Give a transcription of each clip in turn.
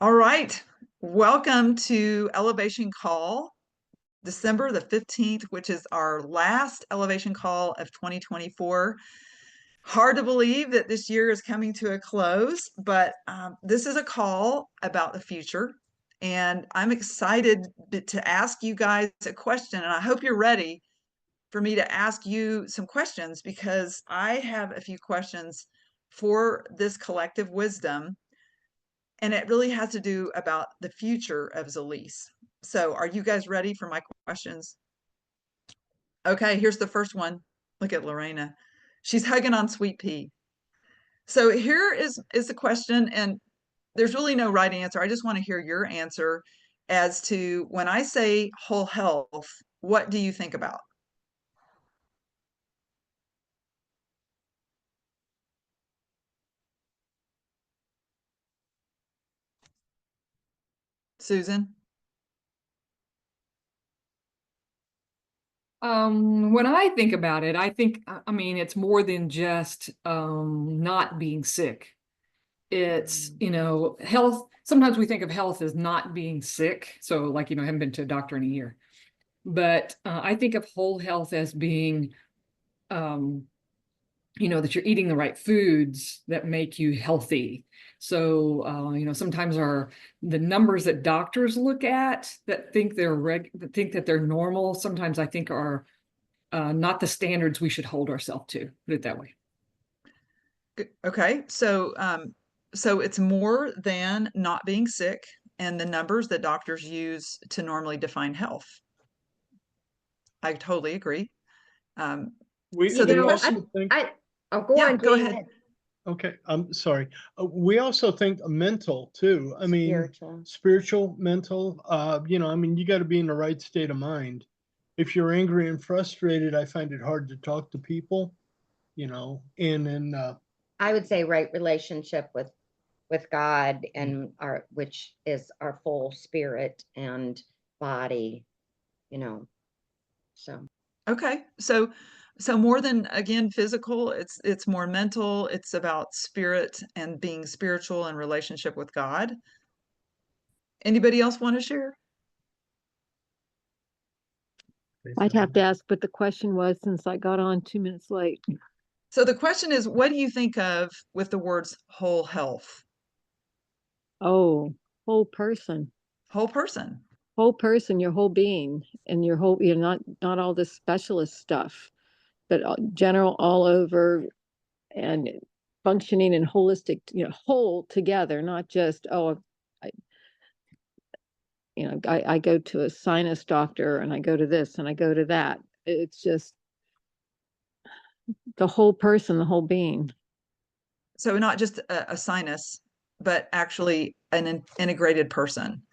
All right. Welcome to Elevation Call, December the 15th, which is our last Elevation Call of 2024. Hard to believe that this year is coming to a close, but this is a call about the future. And I'm excited to ask you guys a question. And I hope you're ready for me to ask you some questions because I have a few questions for this collective wisdom, and it really has to do about the future of Zilis. So are you guys ready for my questions? Okay, here's the first one. Look at Lorena. She's hugging on Sweet Pea. So here is the question, and there's really no right answer. I just want to hear your answer as to when I say whole health, what do you think about? Susan? When I think about it, I mean, it's more than just not being sick. It's, health. Sometimes we think of health as not being sick. So, like, I haven't been to a doctor in a year. But I think of whole health as being, um, that you're eating the right foods that make you healthy. So, sometimes the numbers that doctors look at that think that they're normal, sometimes I think are not the standards we should hold ourselves to, put it that way. Okay, so it's more than not being sick and the numbers that doctors use to normally define health. I totally agree. Um, We so we the also question, think, Go yeah, on, go Jane. ahead. okay, I'm sorry. We also think mental too. I mean, spiritual, mental, I mean, you got to be in the right state of mind. If you're angry and frustrated, I find it hard to talk to people, and then, I would say right relationship with God and our which is our full spirit and body, you know. So Okay, so more than again physical, it's more mental. It's about spirit and being spiritual and relationship with God. Anybody else want to share? I'd have to ask, but the question was since I got on 2 minutes late. So the question is, what do you think of with the words whole health? Oh, whole person, Whole person. whole person, your whole being, and your whole, you're not all this specialist stuff, but general all over and functioning and holistic, whole together, not just, I, I go to a sinus doctor and I go to this and I go to that. It's just the whole person, the whole being. So not just a sinus, but actually an integrated person.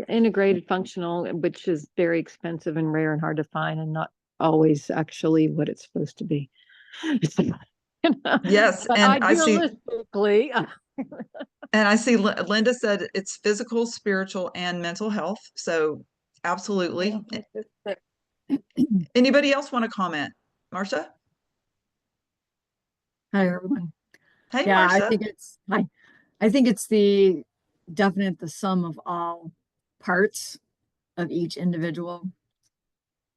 Integrated functional, which is very expensive and rare and hard to find and not always actually what it's supposed to be. Yes, But and idealistically, I see Linda said it's physical, spiritual, and mental health. So absolutely. Anybody else want to comment? Marcia? Hi, everyone. Hey, Yeah, Marcia. I think it's the sum of all parts of each individual.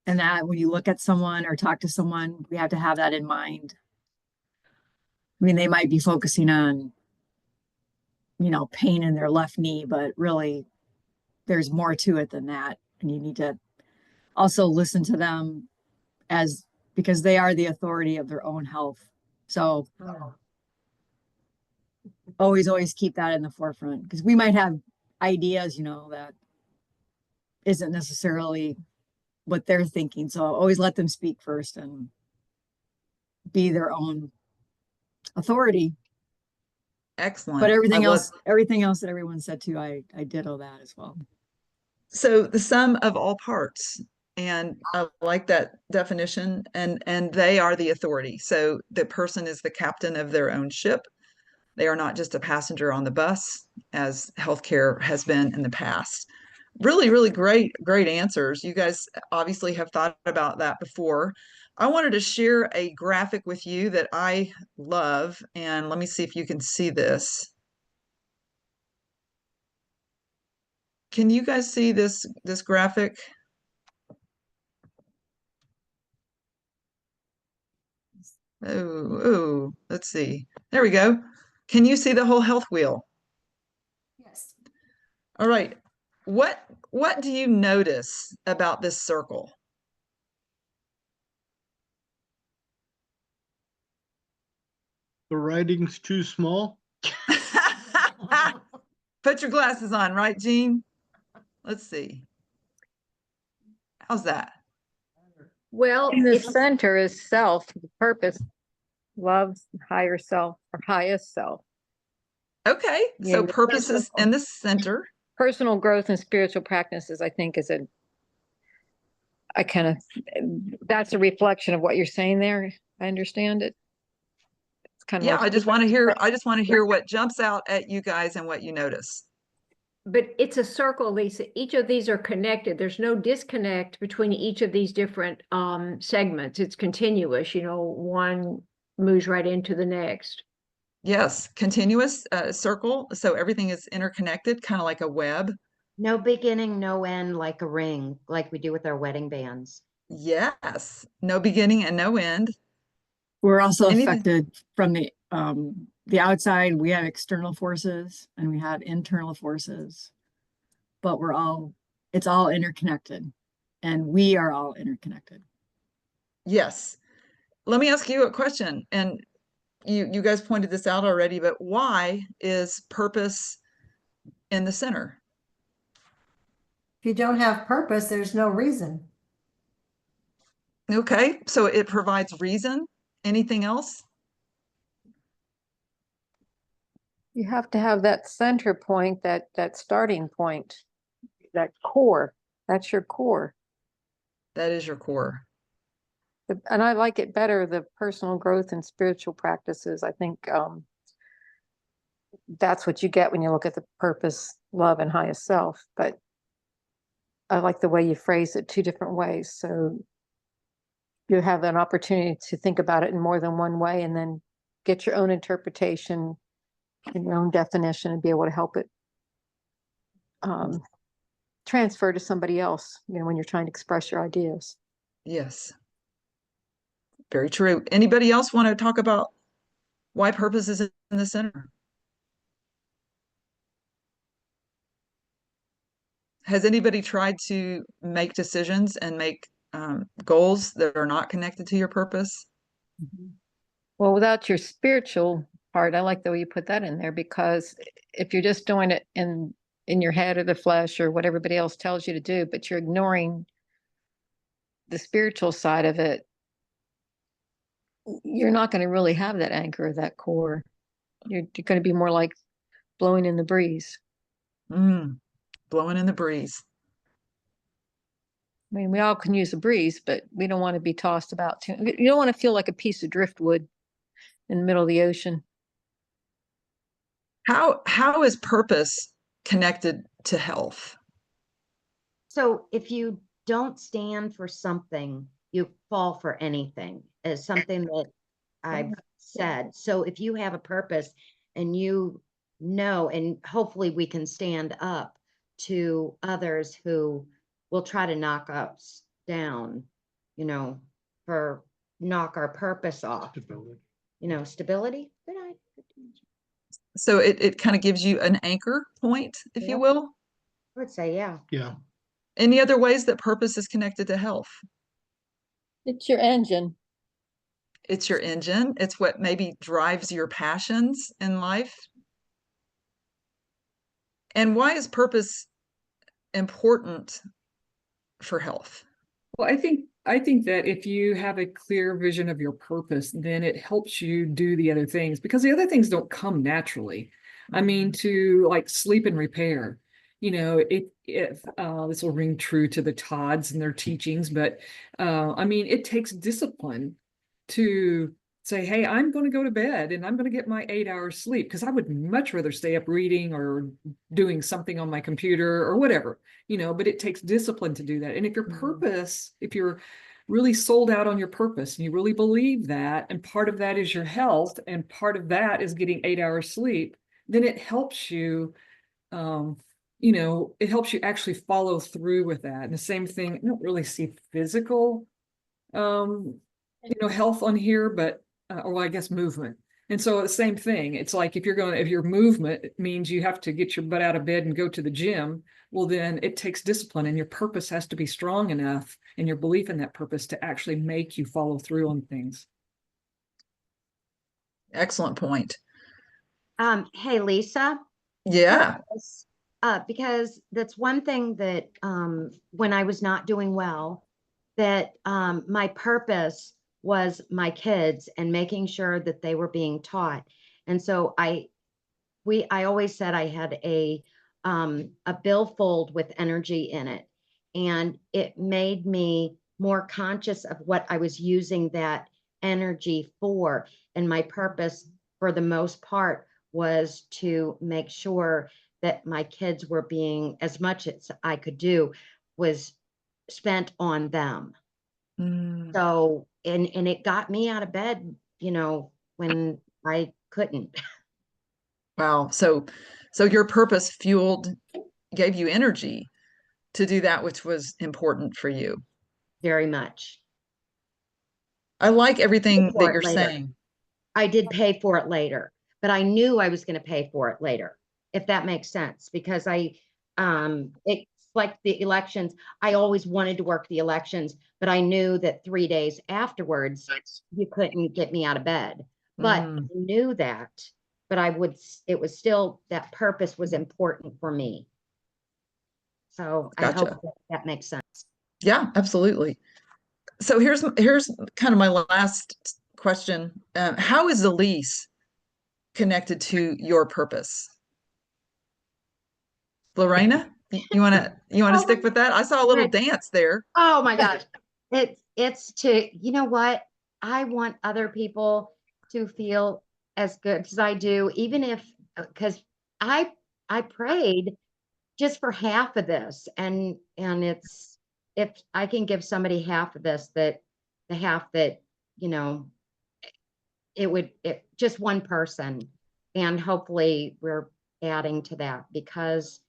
And that when you look at someone or talk to someone, we have to have that in mind. I mean, they might be focusing on, pain in their left knee, but really there's more to it than that. And you need to also listen to them as because they are the authority of their own health. So always keep that in the forefront because we might have ideas, that isn't necessarily what they're thinking. So always let them speak first and be their own authority. Excellent. But everything else that everyone said too, I ditto that as well. So the sum of all parts. And I like that definition. And they are the authority. So the person is the captain of their own ship. They are not just a passenger on the bus, as healthcare has been in the past. Really, really great answers. You guys obviously have thought about that before. I wanted to share a graphic with you that I love, and let me see if you can see this. Can you guys see this graphic? Oh, let's see. There we go. Can you see the whole health wheel? Yes. All right. What do you notice about this circle? The writing's too small. Put your glasses on, right, Jean? Let's see. How's that? Well, In the it's center is self, purpose, love, higher self, or highest self. Okay, Yeah, so your purpose is in the center. Personal growth and spiritual practices, I think, is that's a reflection of what you're saying there. I understand it. It's kind of Yeah, like, I just want to hear what jumps out at you guys and what you notice. But it's a circle, Lisa. Each of these are connected. There's no disconnect between each of these different segments. It's continuous, one moves right into the next. Yes, continuous circle. So everything is interconnected, kind of like a web. no beginning, no end, like a ring, like we do with our wedding bands. Yes, no beginning and no end. We're also Anything- affected from the outside. We have external forces and we have internal forces, but it's all interconnected, and we are all interconnected. Yes. Let me ask you a question. And you guys pointed this out already, but why is purpose in the center? If you don't have purpose, there's no reason. Okay, so it provides reason. Anything else? you have to have that center point, that starting point, that core. That's your core. That is your core. And I like it better, the personal growth and spiritual practices. I think that's what you get when you look at the purpose, love, and highest self. But I like the way you phrase it 2 different ways. So you have an opportunity to think about it in more than one way, and then get your own interpretation and your own definition, and be able to help it transfer to somebody else, when you're trying to express your ideas. Yes. Very true. Anybody else want to talk about why purpose is in the center? Has anybody tried to make decisions and make goals that are not connected to your purpose? Well, without your spiritual part, I like the way you put that in there, because if you're just doing it in your head or the flesh or what everybody else tells you to do, but you're ignoring the spiritual side of it, you're not going to really have that anchor, that core. You're going to be more like blowing in the breeze. Blowing in the breeze. I mean, we all can use a breeze, but we don't want to be tossed about too. You don't want to feel like a piece of driftwood in the middle of the ocean. How is purpose connected to health? So if you don't stand for something, you fall for anything, is something that I've said. So if you have a purpose and and hopefully we can stand up to others who will try to knock us down, for knock our purpose off. Stability. Good night. So it kind of gives you an anchor point, if you will. I would say, yeah. Yeah. Any other ways that purpose is connected to health? It's your engine. It's your engine. It's what maybe drives your passions in life. And why is purpose important for health? Well, I think that if you have a clear vision of your purpose, then it helps you do the other things, because the other things don't come naturally. I mean, to like sleep and repair, this will ring true to the Todds and their teachings, but I mean, it takes discipline to say, hey, I'm going to go to bed and I'm going to get my 8 hours sleep, because I would much rather stay up reading or doing something on my computer or whatever, but it takes discipline to do that. And if your purpose, if you're really sold out on your purpose and you really believe that, and part of that is your health and part of that is getting 8 hours sleep, then it helps you, it helps you actually follow through with that. And the same thing, I don't really see physical, health on here, but, or I guess movement. And so the same thing, it's like if your movement means you have to get your butt out of bed and go to the gym, well, then it takes discipline, and your purpose has to be strong enough, and your belief in that purpose to actually make you follow through on things. Excellent point. Hey, Lisa. Yeah. Because that's one thing that when I was not doing well, that my purpose was my kids and making sure that they were being taught. And so I always said I had a billfold with energy in it, and it made me more conscious of what I was using that energy for. And my purpose, for the most part, was to make sure that my kids were being, as much as I could do, was spent on them. So, and it got me out of bed, when I couldn't. Wow. So your purpose gave you energy to do that which was important for you. Very much. I like everything For that it you're later. saying. I did pay for it later, but I knew I was going to pay for it later, if that makes sense, because it's like the elections. I always wanted to work the elections, but I knew that 3 days afterwards, you couldn't get me out of bed. But I knew that, but it was still, that purpose was important for me. So Gotcha. I hope that makes sense. Yeah, absolutely. So here's kind of my last question. How is Elease connected to your purpose? Lorena, you want to stick with that? I saw a little dance there. Oh my gosh. It's to, you know what? I want other people to feel as good as I do, even if, because I prayed just for half of this, and it's, if I can give somebody half of this, that the half that, just one person, and hopefully we're adding to that, because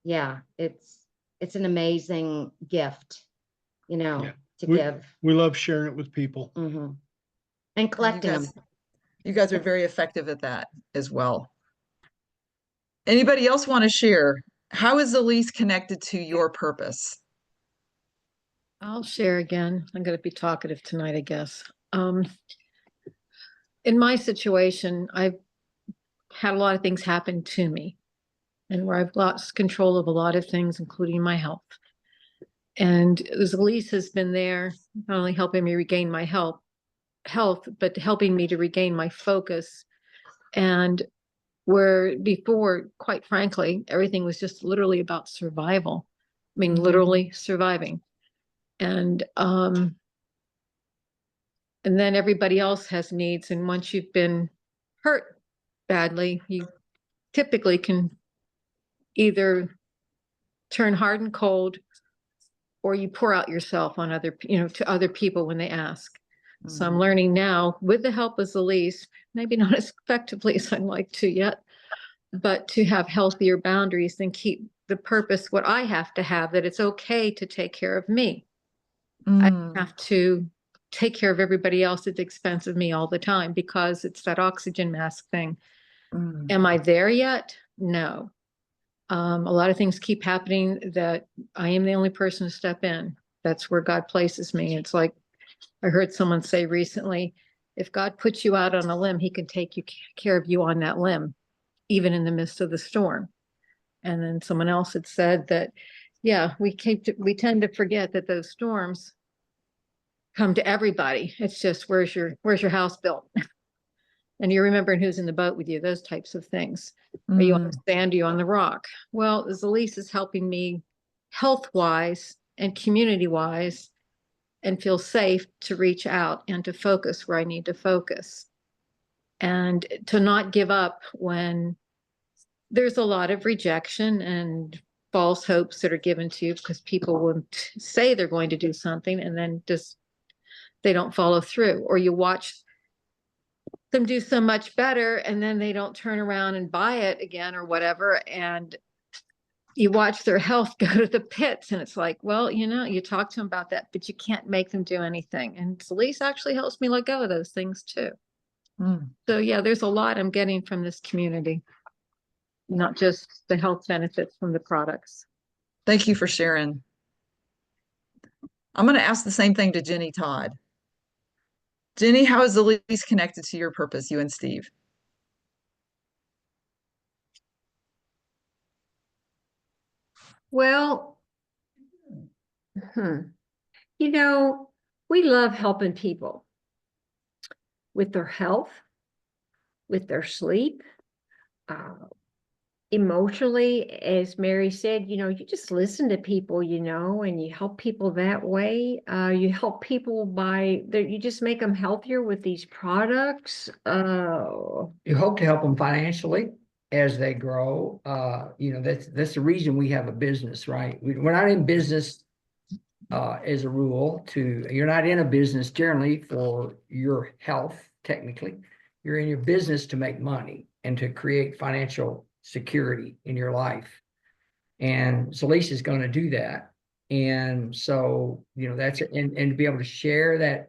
yeah, it's an amazing gift, to give. We love sharing it with people. And collecting them. You guys are very effective at that as well. Anybody else want to share? How is Elease connected to your purpose? I'll share again. I'm going to be talkative tonight, I guess. In my situation, I've had a lot of things happen to me, and where I've lost control of a lot of things, including my health. And Zilis has been there, not only helping me regain my health, but helping me to regain my focus. And where before, quite frankly, everything was just literally about survival. I mean, literally surviving. And then everybody else has needs. And once you've been hurt badly, you typically can either turn hard and cold, or you pour out yourself on to other people when they ask. So I'm learning now, with the help of Zilis, maybe not as effectively as I'd like to yet, but to have healthier boundaries and keep the purpose, what I have to have, that it's okay to take care of me. I have to take care of everybody else at the expense of me all the time, because it's that oxygen mask thing. Am I there yet? No. A lot of things keep happening that I am the only person to step in. That's where God places me. It's like I heard someone say recently, if God puts you out on a limb, he can take care of you on that limb, even in the midst of the storm. And then someone else had said that, yeah, we tend to forget that those storms come to everybody. It's just, where's your house built? And you're remembering who's in the boat with you, those types of things. Are you on the sand? Are you on the rock? Well, Zilis is helping me health-wise and community-wise, and feel safe to reach out and to focus where I need to focus. And to not give up when there's a lot of rejection and false hopes that are given to you, because people will say they're going to do something and then just they don't follow through, or you watch them do so much better and then they don't turn around and buy it again or whatever. And you watch their health go to the pits, and it's like, well, you talk to them about that, but you can't make them do anything. And Elise actually helps me let go of those things too. So yeah, there's a lot I'm getting from this community, not just the health benefits from the products. Thank you for sharing. I'm going to ask the same thing to Jenny Todd. Jenny, how is Elease connected to your purpose, you and Steve? Well, we love helping people with their health, with their sleep, emotionally, as Mary said, you just listen to people, and you help people that way. You help people you just make them healthier with these products. You hope to help them financially as they grow. That's the reason we have a business, right? We're not in business as a rule you're not in a business generally for your health, technically. You're in your business to make money and to create financial security in your life. And Zilis is going to do that. And so, that's it. And to be able to share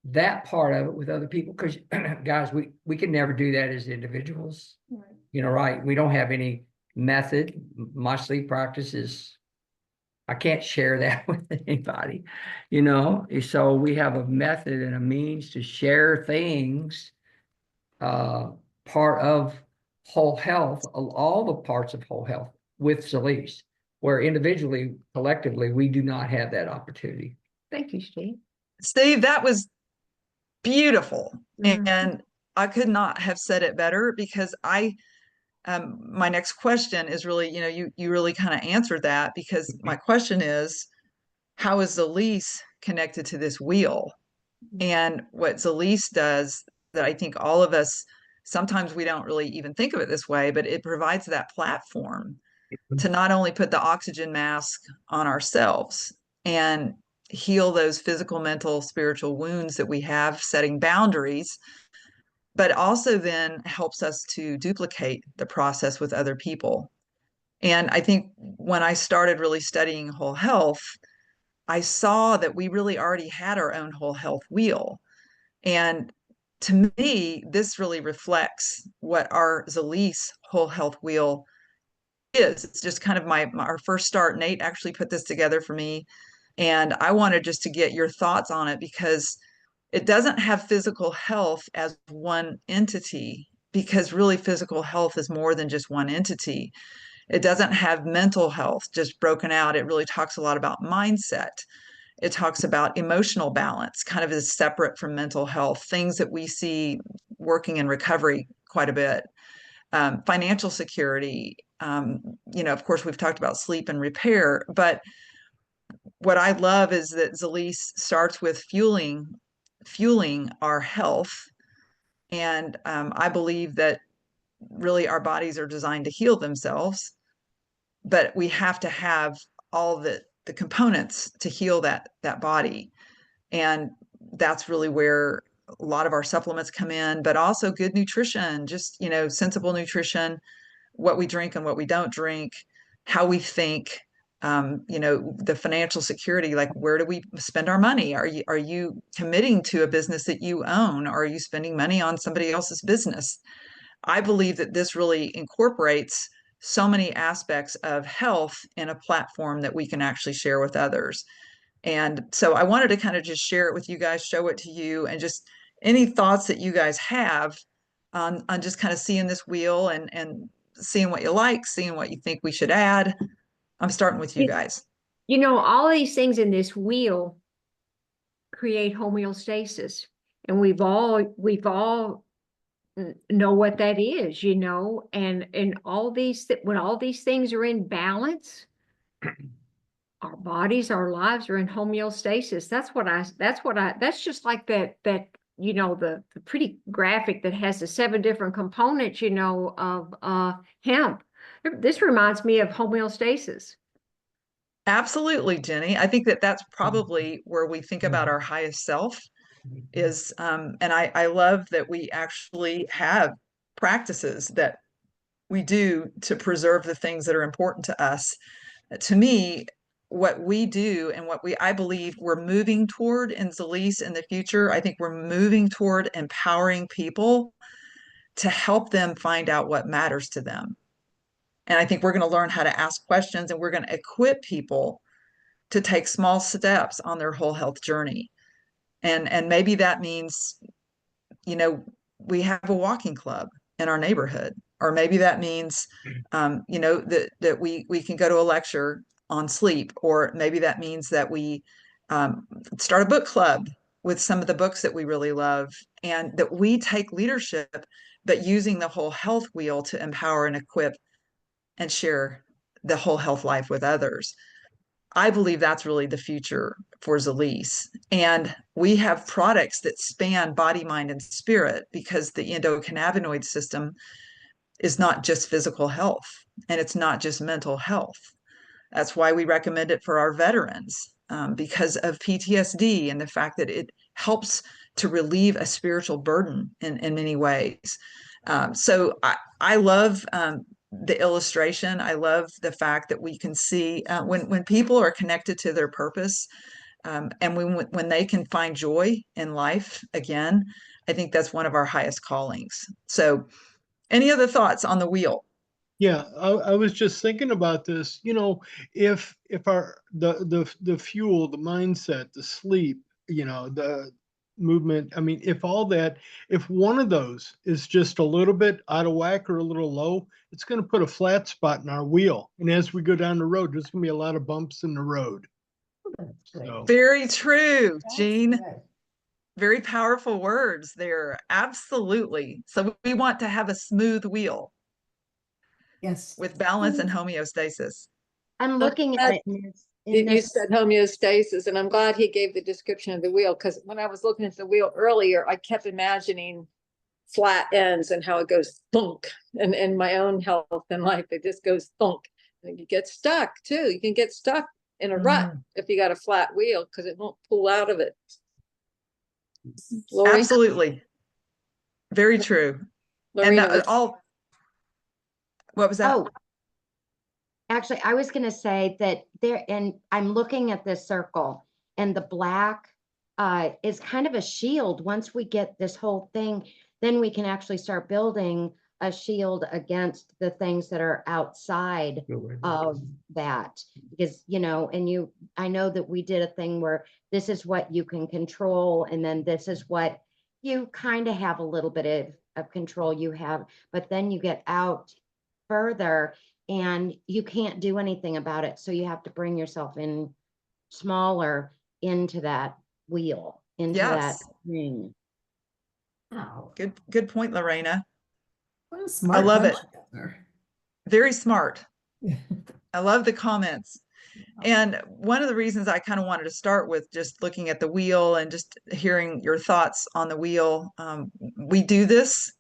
that part of it with other people, because guys, we can never do that as individuals. Right. We don't have any method. My sleep practice is, I can't share that with anybody, so we have a method and a means to share things, part of whole health, all the parts of whole health with Zilis, where individually, collectively, we do not have that opportunity. Thank you, Steve. Steve, that was beautiful. And I could not have said it better, because my next question is really, you really kind of answered that, because my question is, how is Zilis connected to this wheel? And what Zilis does, that I think all of us, sometimes we don't really even think of it this way, but it provides that platform to not only put the oxygen mask on ourselves and heal those physical, mental, spiritual wounds that we have, setting boundaries, but also then helps us to duplicate the process with other people. And I think when I started really studying whole health, I saw that we really already had our own whole health wheel. And to me, this really reflects what our Zilis whole health wheel is. It's just kind of our first start. Nate actually put this together for me, and I wanted just to get your thoughts on it, because it doesn't have physical health as one entity, because really physical health is more than just one entity. It doesn't have mental health just broken out. It really talks a lot about mindset. It talks about emotional balance, kind of as separate from mental health, things that we see working in recovery quite a bit. Financial security, of course, we've talked about sleep and repair, but what I love is that Zilis starts with fueling our health. And I believe that really our bodies are designed to heal themselves, but we have to have all the components to heal that body. And that's really where a lot of our supplements come in, but also good nutrition, just, sensible nutrition, what we drink and what we don't drink, how we think, the financial security, like where do we spend our money? Are you committing to a business that you own, or are you spending money on somebody else's business? I believe that this really incorporates so many aspects of health in a platform that we can actually share with others. And so I wanted to kind of just share it with you guys, show it to you, and just any thoughts that you guys have on just kind of seeing this wheel and seeing what you like, seeing what you think we should add. I'm starting with you guys. All these things in this wheel create homeostasis, and we've all know what that is, and all these when all these things are in balance, our bodies, our lives are in homeostasis. That's just like that the pretty graphic that has the 7 different components, of hemp. This reminds me of homeostasis. Absolutely, Jenny. I think that that's probably where we think about our highest self is, and I love that we actually have practices that we do to preserve the things that are important to us. To me, what we do and what I believe we're moving toward in Zilis in the future, I think we're moving toward empowering people to help them find out what matters to them. And I think we're going to learn how to ask questions, and we're going to equip people to take small steps on their whole health journey. And maybe that means, you know, we have a walking club in our neighborhood, or maybe that means, you know, that we can go to a lecture on sleep, or maybe that means that we start a book club with some of the books that we really love, and that we take leadership, but using the whole health wheel to empower and equip and share the whole health life with others. I believe that's really the future for Zilis. And we have products that span body, mind, and spirit, because the endocannabinoid system is not just physical health, and it's not just mental health. That's why we recommend it for our veterans, because of PTSD and the fact that it helps to relieve a spiritual burden in many ways. So I love the illustration. I love the fact that we can see when people are connected to their purpose, and when they can find joy in life again, I think that's one of our highest callings. So any other thoughts on the wheel? Yeah, I was just thinking about this. You know, if our the fuel, the mindset, the sleep, you know, the movement, I mean, if all that, if one of those is just a little bit out of whack or a little low, it's going to put a flat spot in our wheel. And as we go down the road, there's going to be a lot of bumps in the road. So, Very true, That's Jean. good. Very powerful words there. Absolutely. So we want to have a smooth wheel Yes. with balance and homeostasis. I'm looking at it in You this, said homeostasis, and I'm glad he gave the description of the wheel, because when I was looking at the wheel earlier, I kept imagining flat ends and how it goes thunk. And in my own health and life, it just goes thunk. And you get stuck too. You can get stuck in a rut if you got a flat wheel, because it won't pull out of it. Lori? Absolutely. Very true. Lorena, And what was that? oh, actually, I was going to say that there, and I'm looking at this circle, and the black is kind of a shield. Once we get this whole thing, then we can actually start building a shield against the things that are outside of that. Because, you know, and I know that we did a thing where this is what you can control, and then this is what you kind of have a little bit of control you have, but then you get out further and you can't do anything about it. So you have to bring yourself in smaller into that wheel, into that Yes. ring. Wow. Good point, Lorena. What a smart love bunch it. you got there. Very smart. I love the comments. And one of the reasons I kind of wanted to start with just looking at the wheel and just hearing your thoughts on the wheel. We do this.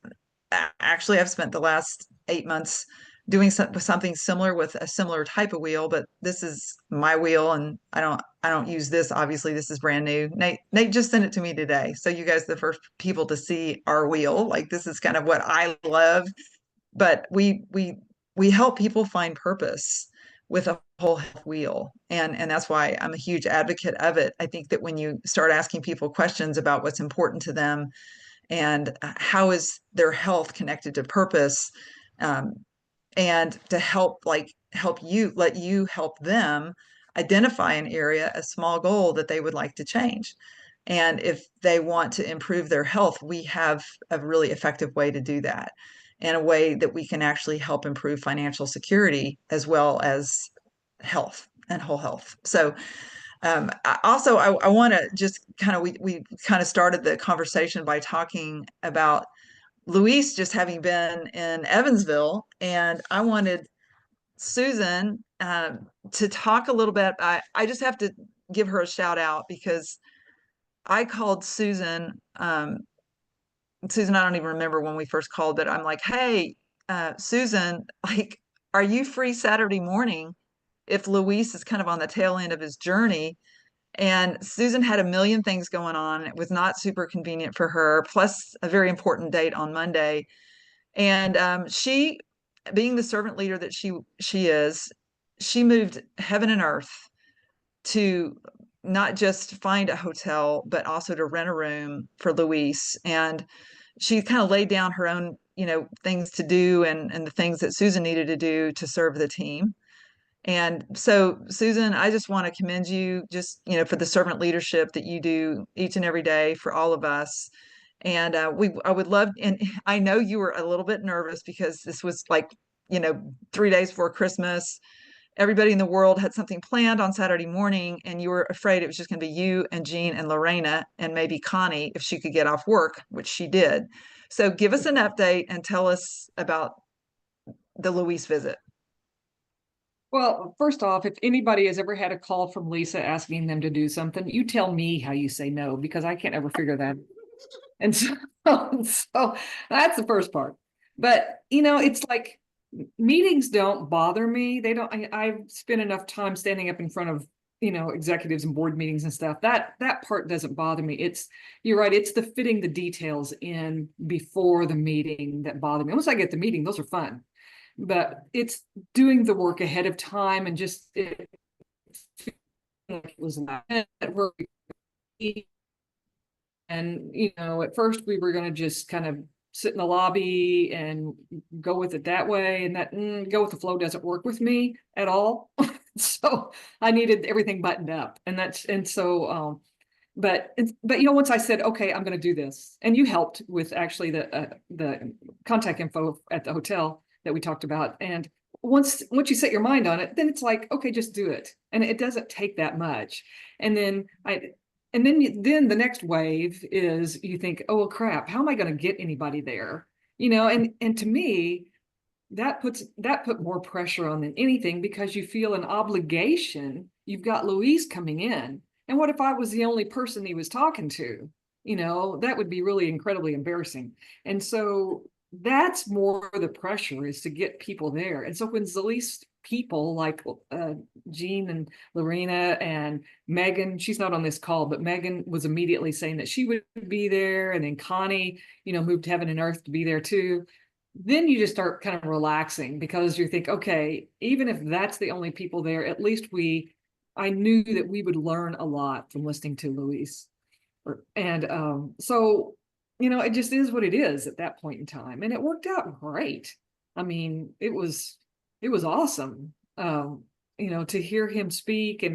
Actually, I've spent the last 8 months doing something similar with a similar type of wheel, but this is my wheel, and I don't use this. Obviously, this is brand new. Nate just sent it to me today. So you guys are the first people to see our wheel. Like, this is kind of what I love. But we help people find purpose with a whole health wheel. And that's why I'm a huge advocate of it. I think that when you start asking people questions about what's important to them and how is their health connected to purpose, and to let you help them identify an area, a small goal that they would like to change. And if they want to improve their health, we have a really effective way to do that, and a way that we can actually help improve financial security as well as health and whole health. So I want to just kind of, we kind of started the conversation by talking about Luis just having been in Evansville, and I wanted Susan to talk a little bit. I just have to give her a shout out, because I called Susan. Susan, I don't even remember when we first called, but I'm like, hey, Susan, like, are you free Saturday morning if Luis is kind of on the tail end of his journey? And Susan had a million things going on. It was not super convenient for her, plus a very important date on Monday. And she being the servant leader that she is, she moved heaven and earth to not just find a hotel, but also to rent a room for Luis. And she kind of laid down her own, things to do and the things that Susan needed to do to serve the team. And so, Susan, I just want to commend you just, for the servant leadership that you do each and every day for all of us. And I would love, and I know you were a little bit nervous because this was like, 3 days before Christmas. Everybody in the world had something planned on Saturday morning, and you were afraid it was just going to be you and Jean and Lorena and maybe Connie if she could get off work, which she did. So give us an update and tell us about the Luis visit. Well, first off, if anybody has ever had a call from Lisa asking them to do something, you tell me how you say no, because I can't ever figure that. And so, so that's the first part. But, it's like meetings don't bother me. They don't, I've spent enough time standing up in front of, executives and board meetings and stuff. That part doesn't bother me. You're right. It's the fitting the details in before the meeting that bother me. Once I get the meeting, those are fun. But it's doing the work ahead of time and just it was not work. And at first we were going to just kind of sit in the lobby and go with it that way, and that go with the flow doesn't work with me at all. So I needed everything buttoned up, but once I said, okay, I'm going to do this, and you helped with actually the contact info at the hotel that we talked about. And once you set your mind on it, then it's like, okay, just do it. And it doesn't take that much. And then then the next wave is you think, oh, crap, how am I going to get anybody there? And to me, that put more pressure on than anything, because you feel an obligation. You've got Luis coming in. And what if I was the only person he was talking to? That would be really incredibly embarrassing. And so that's more the pressure, is to get people there. And so when Zilis people like Jean and Lorena and Megan, she's not on this call, but Megan was immediately saying that she would be there. And then Connie, moved heaven and earth to be there too. Then you just start kind of relaxing, because you think, okay, even if that's the only people there, at least I knew that we would learn a lot from listening to Luis. So it just is what it is at that point in time. And it worked out great. I mean, it was awesome, to hear him speak.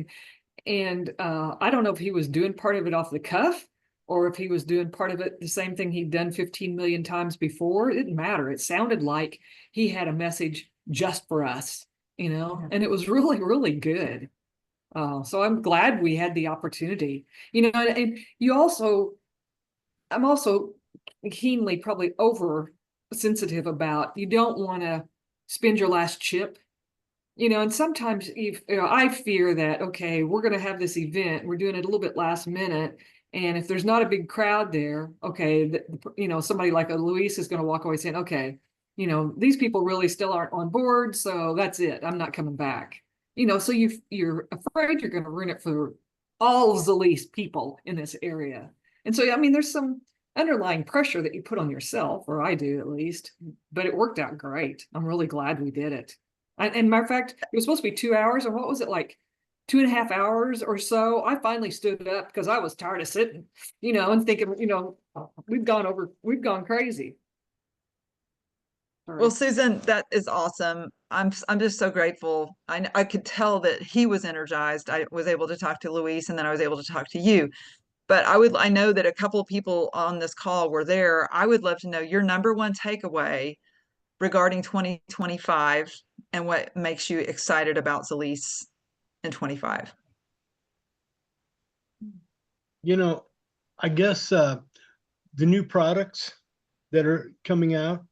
And I don't know if he was doing part of it off the cuff, or if he was doing part of it the same thing he'd done 15 million times before. It didn't matter. It sounded like he had a message just for us, and it was really, really good. So I'm glad we had the opportunity, and I'm also keenly probably oversensitive about, you don't want to spend your last chip, and sometimes I fear that, okay, we're going to have this event, we're doing it a little bit last minute, and if there's not a big crowd there, okay, somebody like a Luis is going to walk away saying, okay, these people really still aren't on board, so that's it, I'm not coming back. So you're afraid you're going to ruin it for all of Zilis people in this area. And so, there's some underlying pressure that you put on yourself, or I do at least, but it worked out great. I'm really glad we did it. And matter of fact, it was supposed to be 2 hours, and what was it, like 2.5 hours or so? I finally stood up because I was tired of sitting, and thinking, we've gone crazy. Well, Susan, that is awesome. I'm just so grateful. I could tell that he was energized. I was able to talk to Luis, and then I was able to talk to you. But I know that a couple of people on this call were there. I would love to know your number one takeaway regarding 2025 and what makes you excited about Zilis in 25. I guess the new products that are coming out,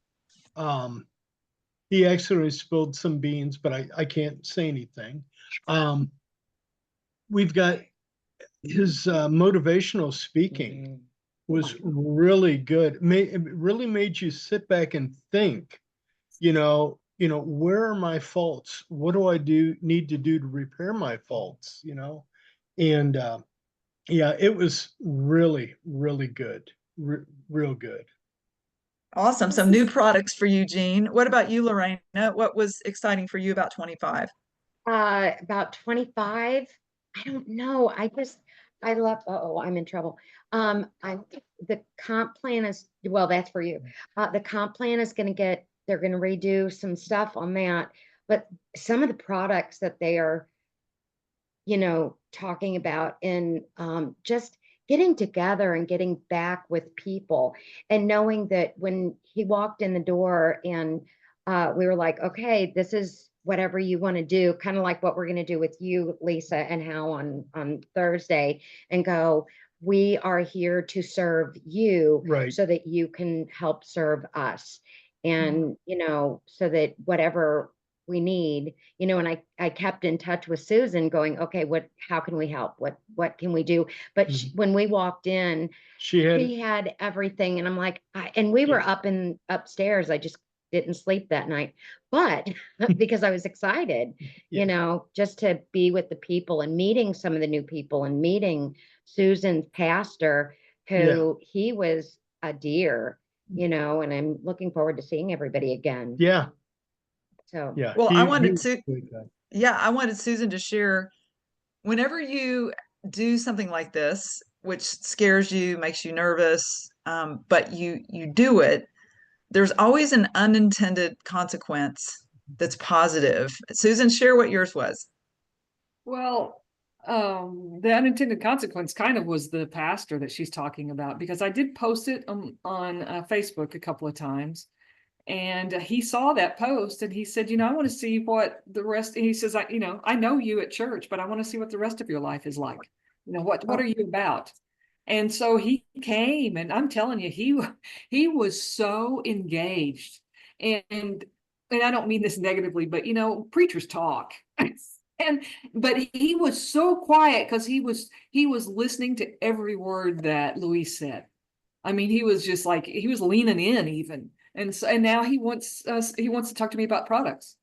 he actually spilled some beans, but I can't say anything. We've got his motivational speaking was really good. It really made you sit back and think, where are my faults? What do I need to do to repair my faults? And yeah, it was really, really good. Real good. Awesome. Some new products for you, Jean. What about you, Lorena? What was exciting for you about 25? About 25. I don't know. I love, oh, I'm in trouble. The comp plan is, well, that's for you. The comp plan is they're gonna redo some stuff on that. But some of the products that they are, talking about in just getting together and getting back with people, and knowing that when he walked in the door and we were like, okay, this is whatever you want to do, kind of like what we're going to do with you, Lisa, and Hal on Thursday, and go, we are here to serve you, Right. so that you can help serve us. And, so that whatever we need, and I kept in touch with Susan going, okay, how can we help? What can we do? But when we walked in, She had everything. And I'm like, and we were upstairs. I just didn't sleep that night, but because I was excited, just to be with the people and meeting some of the new people, and meeting Susan's pastor, who he was a dear, and I'm looking forward to seeing everybody again. Yeah. So, Yeah. Well, I wanted Susan to share, whenever you do something like this, which scares you, makes you nervous, but you do it, there's always an unintended consequence that's positive. Susan, share what yours was. Well, the unintended consequence kind of was the pastor that she's talking about, because I did post it on Facebook a couple of times. And he saw that post and he said, I want to see what the rest, he says, I know you at church, but I want to see what the rest of your life is like. What are you about? And so he came, and I'm telling you, he was so engaged. And I don't mean this negatively, but preachers talk. But he was so quiet because he was listening to every word that Louise said. I mean, he was just like, he was leaning in even. And so, and now he wants to talk to me about products.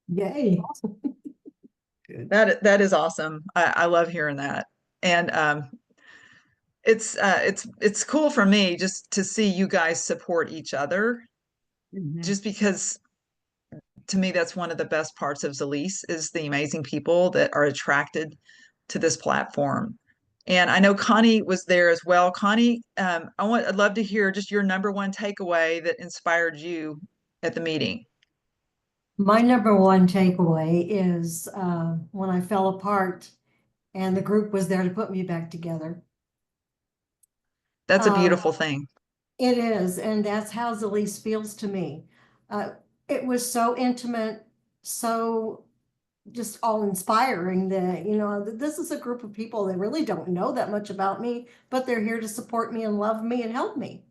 Yay. That is awesome. I love hearing that. And it's cool for me just to see you guys support each other, just because to me that's one of the best parts of Zilis, is the amazing people that are attracted to this platform. And I know Connie was there as well. Connie, I'd love to hear just your number one takeaway that inspired you at the meeting. My number one takeaway is when I fell apart and the group was there to put me back together. That's a beautiful thing. It is, and that's how Zilis feels to me. It was so intimate, so just all inspiring that, this is a group of people that really don't know that much about me, but they're here to support me and love me and help me.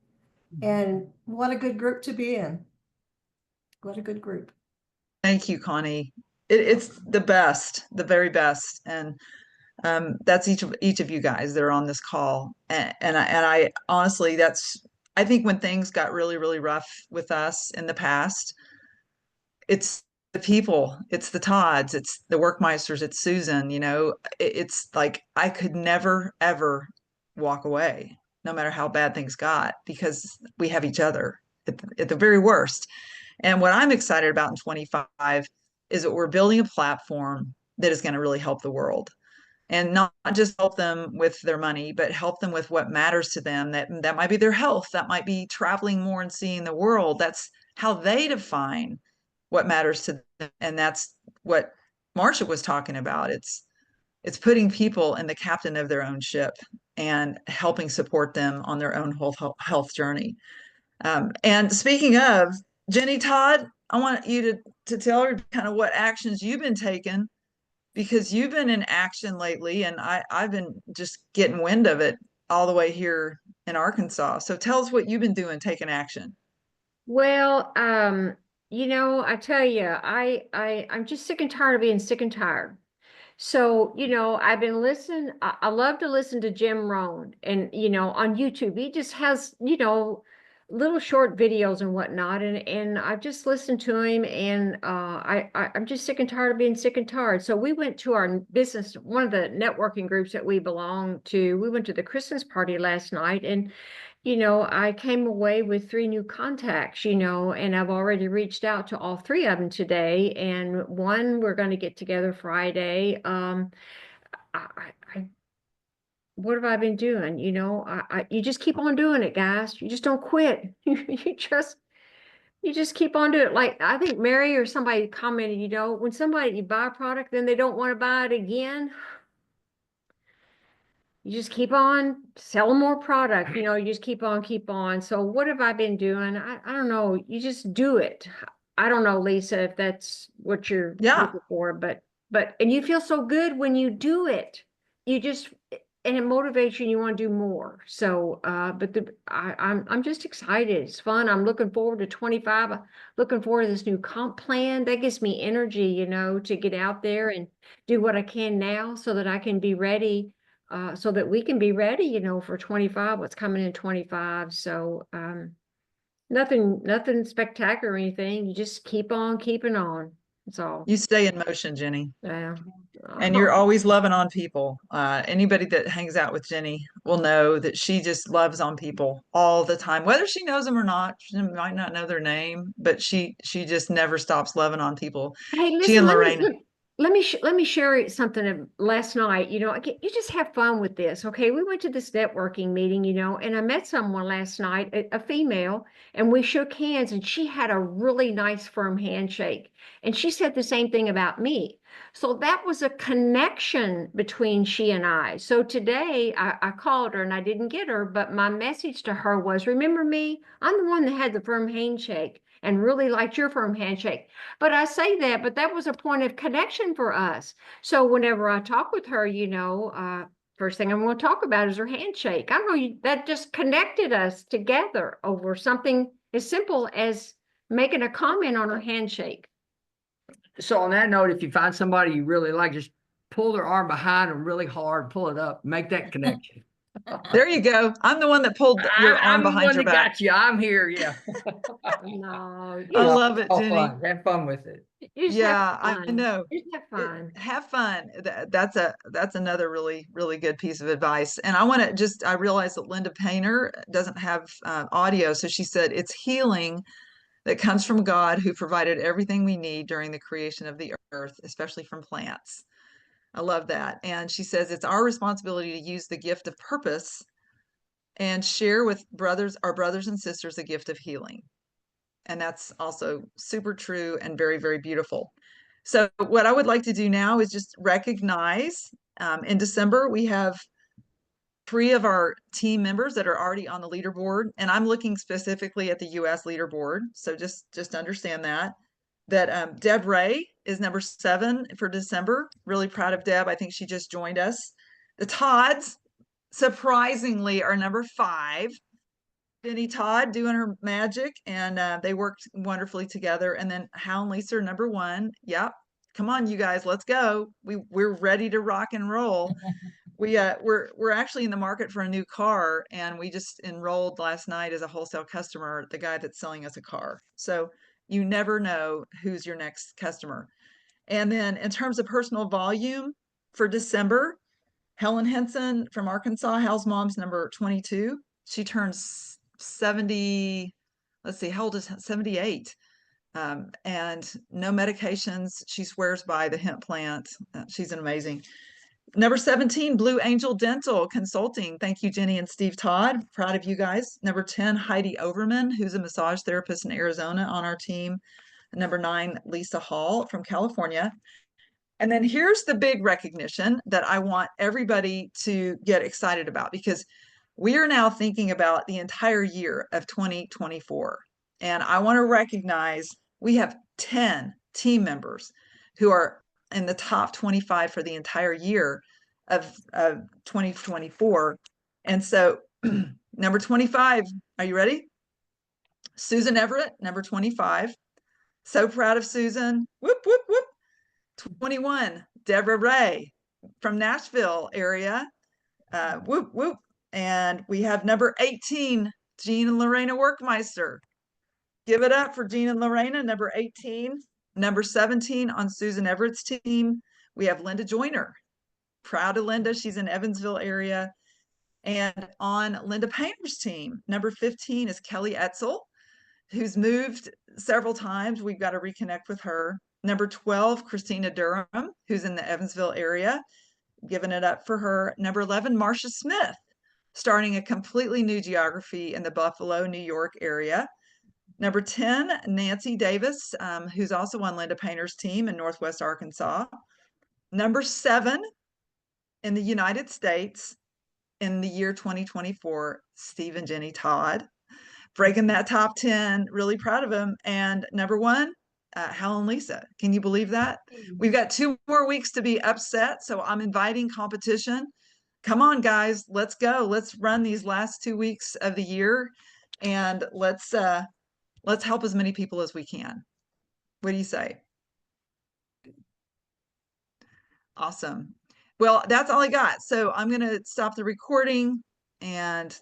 And what a good group to be in. What a good group. Thank you, Connie. It's the best, the very best. And that's each of you guys that are on this call. And I honestly, I think when things got really, really rough with us in the past, it's the people, it's the Todds, it's the Workmeisters, it's Susan, it's like I could never, ever walk away, no matter how bad things got, because we have each other at the very worst. And what I'm excited about in 25 is that we're building a platform that is going to really help the world, and not just help them with their money, but help them with what matters to them. That might be their health, that might be traveling more and seeing the world. That's how they define what matters to them. And that's what Marcia was talking about. It's putting people in the captain of their own ship and helping support them on their own health journey. And speaking of, Jenny, Todd, I want you to tell her kind of what actions you've been taking, because you've been in action lately, and I've been just getting wind of it all the way here in Arkansas. So tell us what you've been doing, taking action. Well, I tell you, I'm just sick and tired of being sick and tired. So, I've been listening. I love to listen to Jim Rohn, and, on YouTube, he just has, little short videos and whatnot. And I've just listened to him, and I'm just sick and tired of being sick and tired. So we went to our business, one of the networking groups that we belong to. We went to the Christmas party last night, and you know, I came away with 3 new contacts, you know, and I've already reached out to all 3 of them today. And one, we're going to get together Friday. What have I been doing? You know, you just keep on doing it, guys. You just don't quit. You just keep on doing it. Like, I think Mary or somebody commented, you know, when you buy a product, then they don't want to buy it again. You just keep on selling more product, you know, you just keep on. So what have I been doing? I don't know. You just do it. I don't know, Lisa, if that's what you're Yeah. looking for, and you feel so good when you do it. You just, and it motivates you and you want to do more. So, I'm just excited. It's fun. I'm looking forward to 25. Looking forward to this new comp plan. That gives me energy, you know, to get out there and do what I can now so that I can be ready. So that we can be ready, you know, for 25, what's coming in 25. So, nothing spectacular or anything. You just keep on keeping on. That's all. You stay in motion, Jenny. Yeah. And you're always loving on people. Anybody that hangs out with Jenny will know that she just loves on people all the time, whether she knows them or not. She might not know their name, but she just never stops loving on people. Hey, She and listen, Lorena. let me share something of last night. You know, you just have fun with this. Okay. We went to this networking meeting, you know, and I met someone last night, a female, and we shook hands, and she had a really nice firm handshake. And she said the same thing about me. So that was a connection between she and I. So today I called her and I didn't get her, but my message to her was, remember me? I'm the one that had the firm handshake and really liked your firm handshake. But I say that, but that was a point of connection for us. So whenever I talk with her, you know, first thing I'm going to talk about is her handshake. I don't know, that just connected us together over something as simple as making a comment on her handshake. So on that note, if you find somebody you really like, just pull their arm behind them really hard, pull it up, make that connection. There you go. I'm the one that pulled your arm behind your back. Got you. I'm here. Yeah. No, I love it, All Jenny. fun. Have fun with it. Yeah, I know. Just have fun. Have fun. That's another really, really good piece of advice. And I realized that Linda Painter doesn't have audio. So she said, it's healing that comes from God, who provided everything we need during the creation of the earth, especially from plants. I love that. And she says, it's our responsibility to use the gift of purpose and share with our brothers and sisters, the gift of healing. And that's also super true and very, very beautiful. So what I would like to do now is just recognize, in December, we have 3 of our team members that are already on the leaderboard. And I'm looking specifically at the US leaderboard. So just understand that Deb Ray is number 7 for December. Really proud of Deb. I think she just joined us. The Todds, surprisingly, are number 5. Jenny Todd doing her magic, and they worked wonderfully together. And then Hal and Lisa are number 1. Yep. Come on, you guys, let's go. We're ready to rock and roll. We're actually in the market for a new car, and we just enrolled last night as a wholesale customer, the guy that's selling us a car. So you never know who's your next customer. And then in terms of personal volume for December, Helen Henson from Arkansas, Hal's mom's number 22. She turns 70, let's see, how old is 78? And no medications. She swears by the hemp plant. She's amazing. Number 17, Blue Angel Dental Consulting. Thank you, Jenny and Steve Todd. Proud of you guys. Number 10, Heidi Overman, who's a massage therapist in Arizona on our team. Number 9, Lisa Hall from California. And then here's the big recognition that I want everybody to get excited about, because we are now thinking about the entire year of 2024. And I want to recognize we have 10 team members who are in the top 25 for the entire year of 2024. And so number 25, are you ready? Susan Everett, number 25. So proud of Susan. Whoop, whoop, whoop. 21, Deborah Ray from Nashville area. Whoop, whoop. And we have number 18, Jean and Lorena Workmeister. Give it up for Jean and Lorena, number 18. Number 17 on Susan Everett's team, we have Linda Joyner. Proud of Linda. She's in Evansville area. And on Linda Painter's team, number 15 is Kelly Etzel, who's moved several times. We've got to reconnect with her. Number 12, Christina Durham, who's in the Evansville area, giving it up for her. Number 11, Marcia Smith, starting a completely new geography in the Buffalo, New York area. Number 10, Nancy Davis, who's also on Linda Painter's team in Northwest Arkansas. Number 7 in the United States in the year 2024, Steve and Jenny Todd, breaking that top 10, really proud of him. And number 1, Hal and Lisa. Can you believe that? We've got 2 more weeks to be upset, so I'm inviting competition. Come on, guys, let's go. Let's run these last 2 weeks of the year, and let's help as many people as we can. What do you say? Awesome. Well, that's all I got. So I'm going to stop the recording and